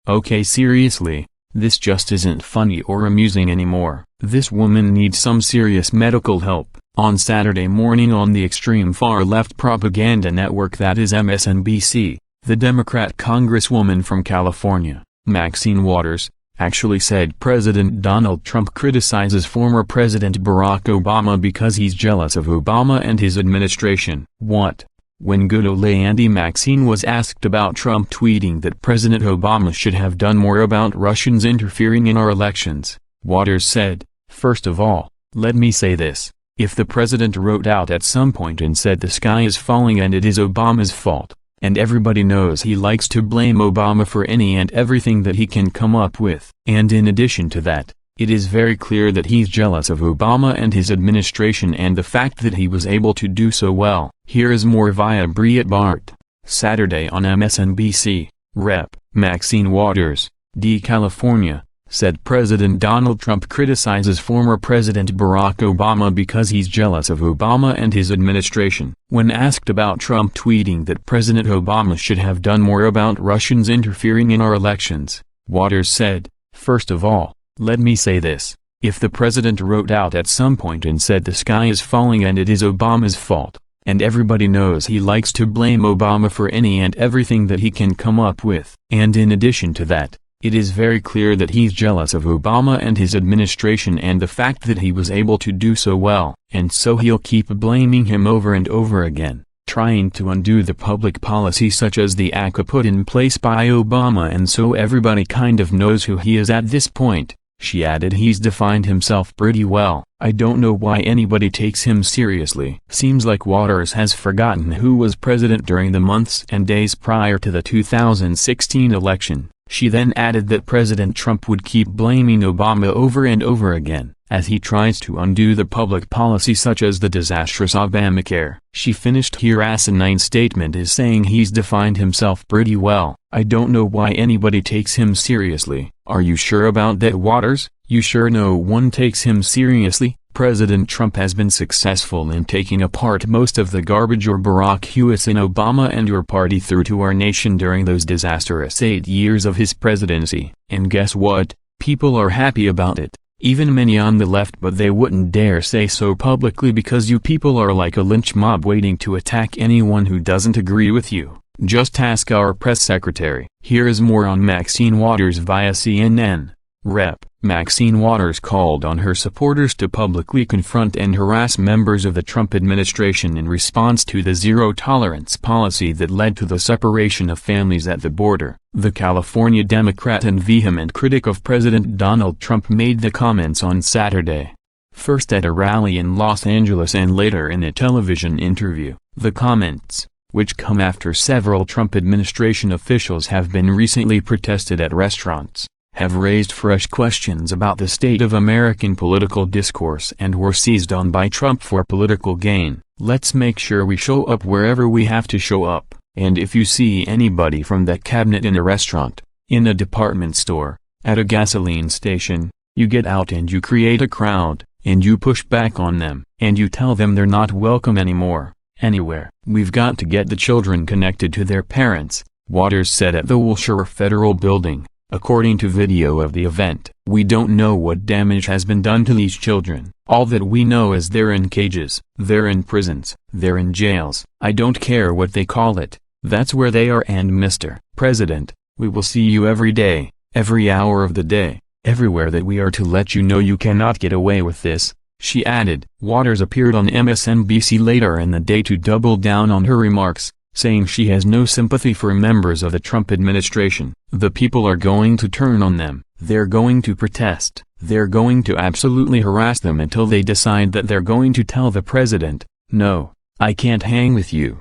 Okay, seriously, this just isn't funny or amusing anymore. This woman needs some serious medical help. On Saturday morning on the extreme far-left propaganda network that is MSNBC, the Democrat Congresswoman from California, Maxine Waters, actually said President Donald Trump criticizes former President Barack Obama because he's jealous of Obama and his administration. What? When good old Auntie Maxine was asked about Trump tweeting that President Obama should have done more about Russians interfering in our elections, Waters said, "First of all, let me say this. If the president wrote out at some point and said the sky is falling and it is Obama's fault, and everybody knows he likes to blame Obama for any and everything that he can come up with, and in addition to that, it is very clear that he's jealous of Obama and his administration and the fact that he was able to do so well." Here is more via Breitbart. Saturday on MSNBC, Rep. Maxine Waters, D. California, said President Donald Trump criticizes former President Barack Obama because he's jealous of Obama and his administration. When asked about Trump tweeting that President Obama should have done more about Russians interfering in our elections, Waters said, "First of all, let me say this. If the president wrote out at some point and said the sky is falling and it is Obama's fault, and everybody knows he likes to blame Obama for any and everything that he can come up with, and in addition to that, it is very clear that he's jealous of Obama and his administration and the fact that he was able to do so well, and so he'll keep blaming him over and over again, trying to undo the public policy such as the ACA put in place by Obama, and so everybody kind of knows who he is at this point." She added he's defined himself pretty well. "I don't know why anybody takes him seriously." Seems like Waters has forgotten who was president during the months and days prior to the 2016 election. She then added that President Trump would keep blaming Obama over and over again, as he tries to undo the public policy such as the disastrous Obamacare. She finished her asinine statement as saying he's defined himself pretty well. "I don't know why anybody takes him seriously." Are you sure about that, Waters? You sure no one takes him seriously? President Trump has been successful in taking apart most of the garbage or Barack Hussein Obama and your party threw to our nation during those disastrous 8 years of his presidency. And guess what? People are happy about it. Even many on the left, but they wouldn't dare say so publicly because you people are like a lynch mob waiting to attack anyone who doesn't agree with you. Just ask our press secretary. Here is more on Maxine Waters via CNN. Rep. Maxine Waters called on her supporters to publicly confront and harass members of the Trump administration in response to the zero-tolerance policy that led to the separation of families at the border. The California Democrat and vehement critic of President Donald Trump made the comments on Saturday. First at a rally in Los Angeles and later in a television interview. The comments, which come after several Trump administration officials have been recently protested at restaurants, have raised fresh questions about the state of American political discourse and were seized on by Trump for political gain. "Let's make sure we show up wherever we have to show up, and if you see anybody from that cabinet in a restaurant, in a department store, at a gasoline station, you get out and you create a crowd, and you push back on them, and you tell them they're not welcome anymore. Anywhere. We've got to get the children connected to their parents," Waters said at the Wilshire Federal Building, according to video of the event. "We don't know what damage has been done to these children. All that we know is they're in cages, they're in prisons, they're in jails. I don't care what they call it. That's where they are, and Mr. President, we will see you every day, every hour of the day, everywhere that we are to let you know you cannot get away with this," she added. Waters appeared on MSNBC later in the day to double down on her remarks, saying she has no sympathy for members of the Trump administration. "The people are going to turn on them, they're going to protest, they're going to absolutely harass them until they decide that they're going to tell the president, 'No, I can't hang with you.'"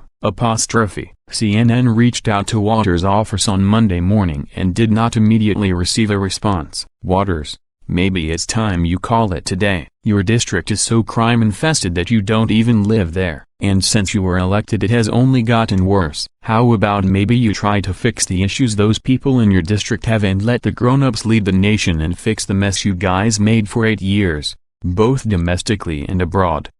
CNN reached out to Waters' office on Monday morning and did not immediately receive a response. Waters: "Maybe it's time you call it today. Your district is so crime-infested that you don't even live there, and since you were elected it has only gotten worse. How about maybe you try to fix the issues those people in your district have and let the grown-ups lead the nation and fix the mess you guys made for 8 years, both domestically and abroad."